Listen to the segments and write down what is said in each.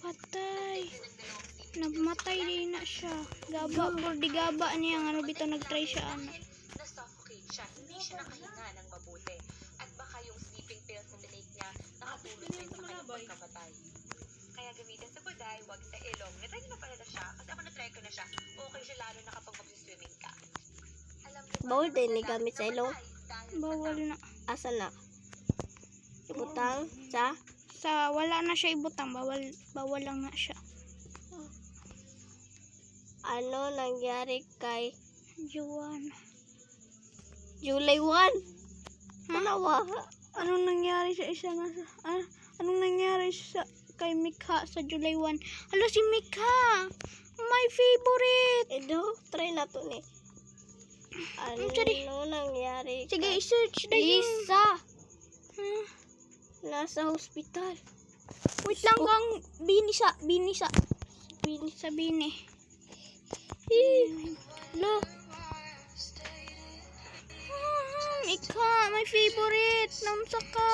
Patay. Namatay din na siya. Gaba, por di gaba niya. Ano bitaw nag-try siya, anak. Na-suffocate siya. Hindi siya nakahinga ng mabuti. At baka yung sleeping pills na tinake niya nakatulong din sa kanyang pagkamatay. Kaya gamitin sa buday, wag sa ilong. Na-try niyo na pala na siya. Kasi ako na-try ko na siya. Okay siya lalo na kapag mag-swimming ka. Alam niyo ba, Bawal din ni gamit sa ilong. Bawal na. Asa na? Ibutang sa Wala na siya ibutang. Bawal lang na siya. ano nangyari kay Juan. July 1? Manawa. Anong nangyari sa isa nga sa... anong nangyari kay Mikha sa July 1? Hala, si Mikha! My favorite! Edo, try na to ni. Ano Sorry. nangyari Sige, kay i-search na yun. Lisa? Huh? Nasa hospital. Wait lang kang binisa. Bini. Lo, Mikha, my favorite. Namsa ka.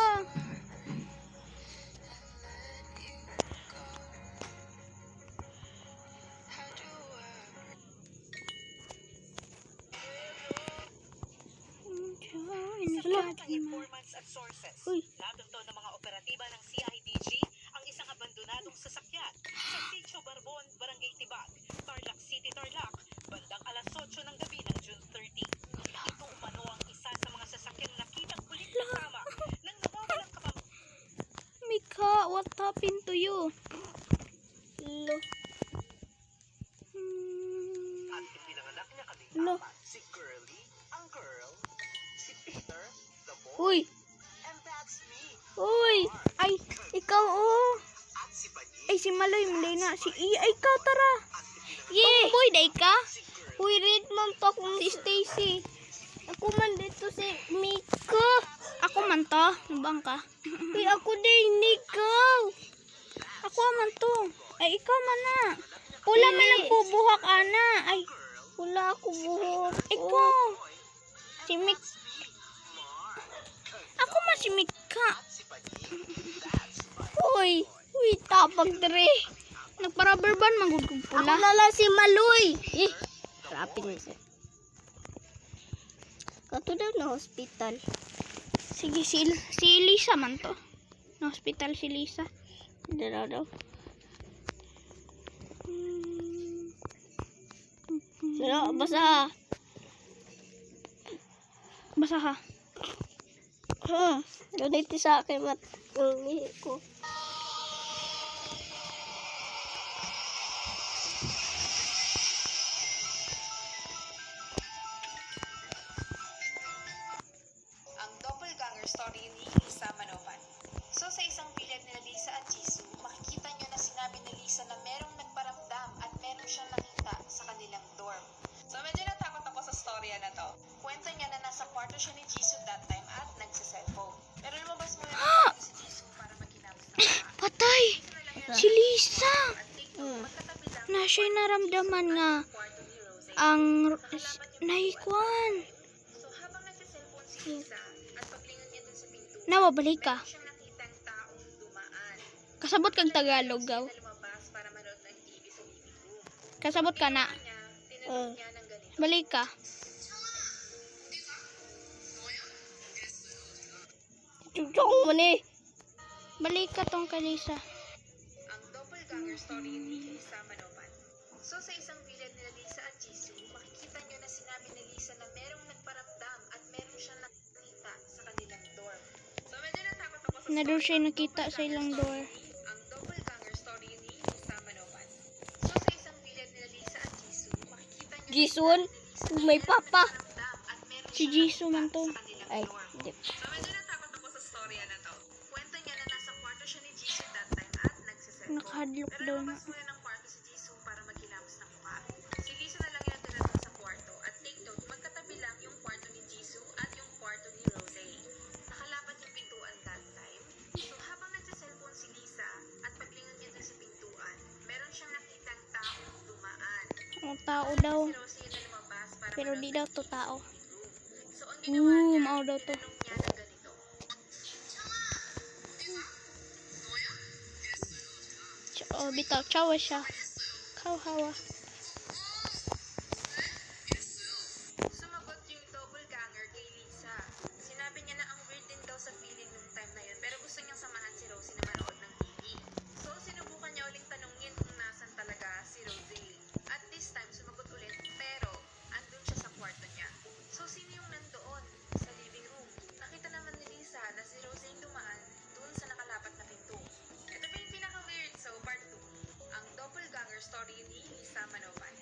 Informants at sources. Labang to ng mga operatiba ng CIDG ang isang abandonadong sasakyan sa Sitio Barbon, Barangay Tibag, Tarlac City, Tarlac, bandang alas 8 ng gabi ng June 30. Ito umano ang isa sa mga sasakyang nakitang ulit kasama ng nawawalang kapamilya. Mikha, what happened to you? lo, At ipinanganak niya kaming Lo. apat, si Curly, ang girl, si Peter, the boy, uy, and that's me, uy, Ay, ikaw oh. at si Panying, Ay, si Maloy na. Si ay, ikaw tara. at ipinanganak Yeah. Boy, day ka? si Curly. uy, read man to akong si Stacy. Ako man dito si Mika. Ako man to. Nabang ka? Uy, ako din, ikaw. Ako man to. Ay, ikaw man na. Wala man nagbubuhak, ana. Ay, Wala ako buhok. ikaw. Si Mik. Ako man si Mikha. Uy, tapag dre. Nagparubber band, magugug Ako pula. na lang si Maloy. Rapid mo siya. Kato daw na hospital. Sige, si Lisa man to. Na hospital si Lisa. Daw. Pero, basa. Basa ka. Donate sa akin mat. Ko. Ang doppelganger story ni Lisa Manopan. So sa isang bilid nila Lisa at Jisoo, makikita nyo na sinabi ni Lisa na merong nagparamdam at meron siyang nakita sa kanilang dorm. So medyo natakot ako sa storya na to. Kwento niya na nasa kwarto siya ni Jisoo that time at nagsa-cellphone. Pero lumabas muna ng kwarto si Jisoo para magkinabos ng mukha. Patay! Si Lisa! At TikTok, magkatabi lang Na siya'y naramdaman nga ang kwarto ni Rose. ang naikwan. So habang nagsa-cellphone si Lisa at paglingon niya dun sa pinto, Nawabalik ka. meron siyang nakitang taong dumaan. Kasabot kang Tagalog gaw. Na lumabas para manood ng TV sa living room. Kasabot ka na. Niya, tinanong niya ng ganito. Balik ka. Chuchong mo ni. Balik ka tong kay Lisa. Ang doppelganger story ni Lisa Manopan. So sa isang bilid nila Lisa at Jisoo, makikita nyo na sinabi ni Lisa na merong nagparamdam at meron siyang nakita sa kanilang dorm. So medyo natakot ako sa Na doon siya nakita sa ilang door. ang doppelganger story ni Lisa Manopan. So sa isang bilid nila Lisa at Jisoo, makikita nyo Jason, may papa. at meron Si Jisoo man to. sa kanilang Ay, dorm. hindi. So medyo natakot ako sa storya na to. Kwento niya na nasa kwarto siya ni Jisoo that time at nagsiselfone. Nakahadlok Pero daw na. lumabas muna ng kwarto si Jisoo para magkilamos ng mukha. Si Lisa na lang yung natira dun sa kwarto at take note, magkatabi lang yung kwarto ni Jisoo at yung kwarto ni Rose. Nakalapat yung pintuan that time. So habang nagsiselfone si Lisa at paglingon niya dun sa pintuan, meron siyang nakitang taong dumaan. Ang tao daw. Si Rose yung lumabas para Pero manood di ng daw TV to sa tao. living room. So ang ginawa niya, mao daw to. tinanong niya ng ganito. Oo, bitaw. Chawa siya. Hawa. Sumagot yung doppelganger kay Lisa. Sinabi niya na ang weird din daw sa feeling nung time na yun, pero gusto niyang samahan si Rosie na manood ng TV. So, sinubukan niya uling tanungin kung nasan talaga si Rosie. At this time, sumagot ulit, pero andun siya sa kwarto niya. So, sino yung nandoon? Sa living room. Nakita naman ni Lisa na si Rosie yung dumaan dun sa nakalapat na pinto. Ito pa yung pinaka-weird, so part 2. Ang doppelganger story ni Lisa Manopan.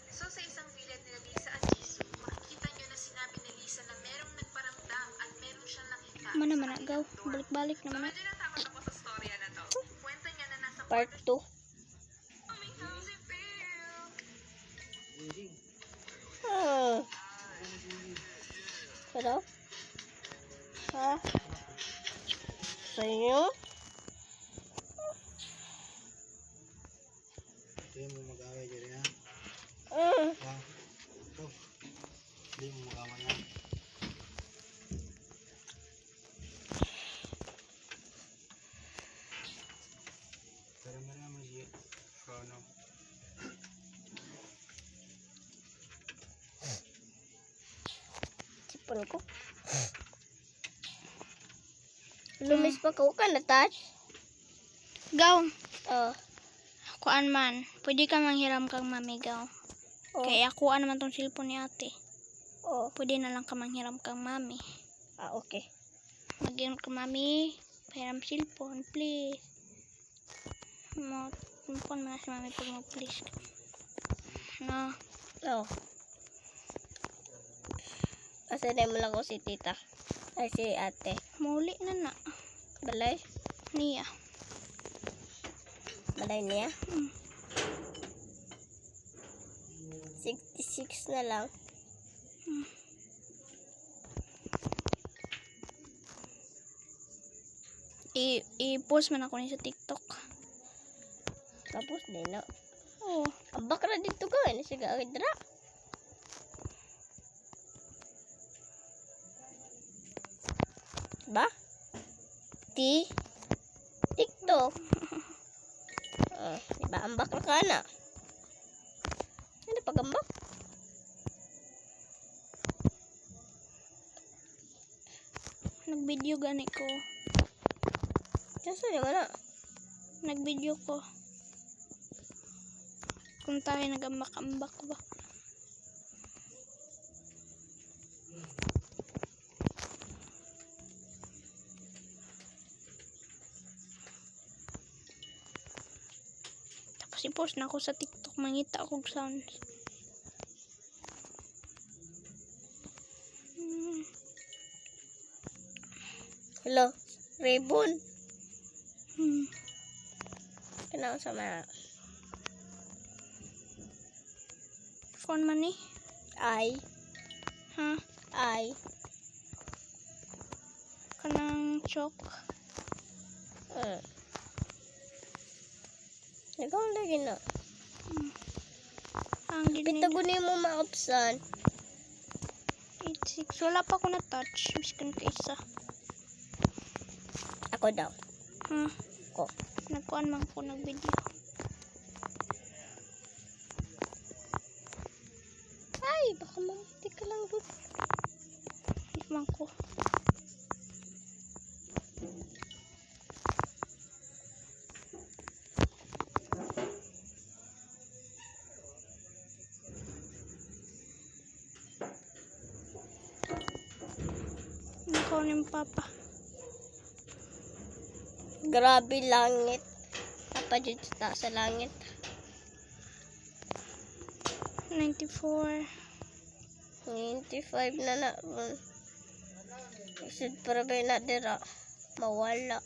So, sa isang bilid nila Lisa at Jisoo, makikita nyo na sinabi ni Lisa na merong nagparamdam at meron siyang nakita. Mana managaw. Balik-balik So, naman. medyo natakot ako sa storya na to. Kwento niya na nasa Part kwarto 2. siya. Oh my God, si Phil! Hello? Ha? Sa inyo? Hindi mo mag-away dyan ha? Ah. Ha? Ito. Hindi mo mag-away ha? Pero naman siya. Ano? Sipon ko. Lumis pa ko ka na touch? Gaw. Oh. Kuan man. Pwede ka manghiram kang mami, gaw. Oh. Kaya kuan naman tong cellphone ni ate. Oh. Pwede na lang ka manghiram kang mami. Ah, okay. Maghiram ka mami. Pahiram cellphone, please. Kuan mo na si mami pag mag-please. No. Oh. Asa na mo lang ko si tita. Ay, si ate. Muli na na. Balay? Niya. Balay niya? Mm. 66 na lang. I-post man ako ni sa TikTok. Tapos din na. Oo. Ang bakra dito ka. Ano siya agad dra? Ba? TikTok. Diba ang bakra ka na? Ano pagambak? Nag-video gani ko. Kasa naman na. Nag-video ko. Kung tayo nag-ambak-ambak ba. Tapos i-post na ako sa TikTok. Mangita akong sounds. Hello? Ribbon. Hmm. Kenapa sama? Kuan man ni? Ay. Ha? Ay. Kanang chok. Ikaw lagi na. Ang Pitagunin mo maopsan. 86. Wala pa ako na-touch. Miskan ka isa. Ako daw. Ha? Ko. Nagkuan man ko nag-video. Ay, baka mamuti ka lang doon. Di man ko. Ikaw ni Papa. Grabe langit. Apa dyan sa langit? 94. 95 na na. Isod para ba na dira? Mawala.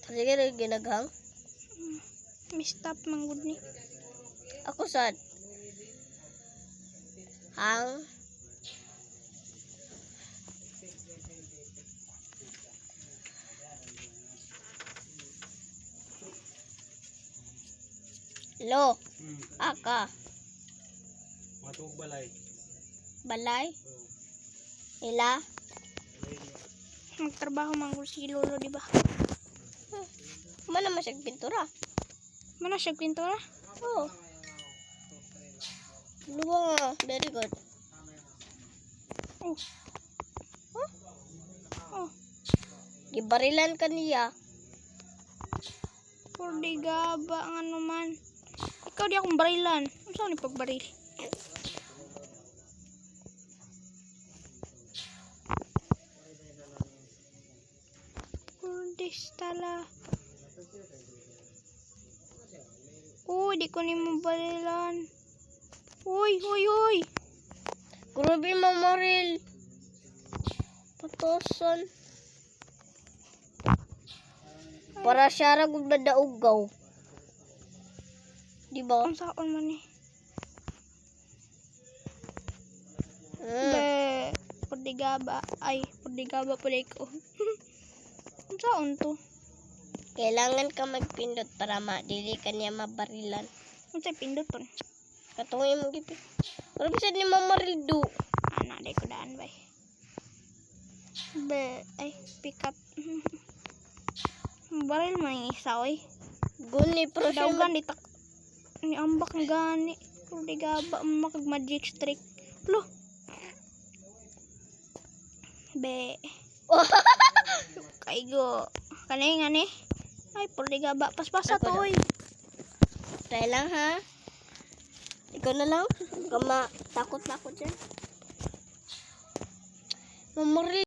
Sige rin ginaghang. Mistap man gud ni. Ako sad. Hang. Lo, aka, Matug balay. balay, Oh. ila, Magtrabaho man ko si Lolo, di ba? Mana masag pintura? Mana siya pintura? Oh. Luwa, very good. Oh. Oh. Gibarilan ka niya. Purdi gaba ang ano man. Ikaw di akong barilan. Ano saan ni pagbaril? Purdi stala. Uy, di ko ni mo barilan. Uy. Grabe mamaril. Patoson. Para siya ra gud badaugaw. Di ba? Ang saon man eh. Mm. Be, purdi gaba. Ay, purdi gaba pala ko. Ang saon to? Kailangan ka magpindot para dili ka niya mabarilan. Ang sa'y pindoton. Katungin mo gipit. Pero bisa ni mamaril do. Ana, di ko daan bay. Be, ay, pick up. Baril man yung isa, oy. Guni pero siya Daugan di tak. Ni ambak ng gani. Pero di gaba makag magic trick. Lo. Be. Kaigo. Kanay nga ni. Ay, pero di gaba. Paspasa to, oy. Try lang ha. Ikaw na lang. Kama takot-takot dyan. Mamaril.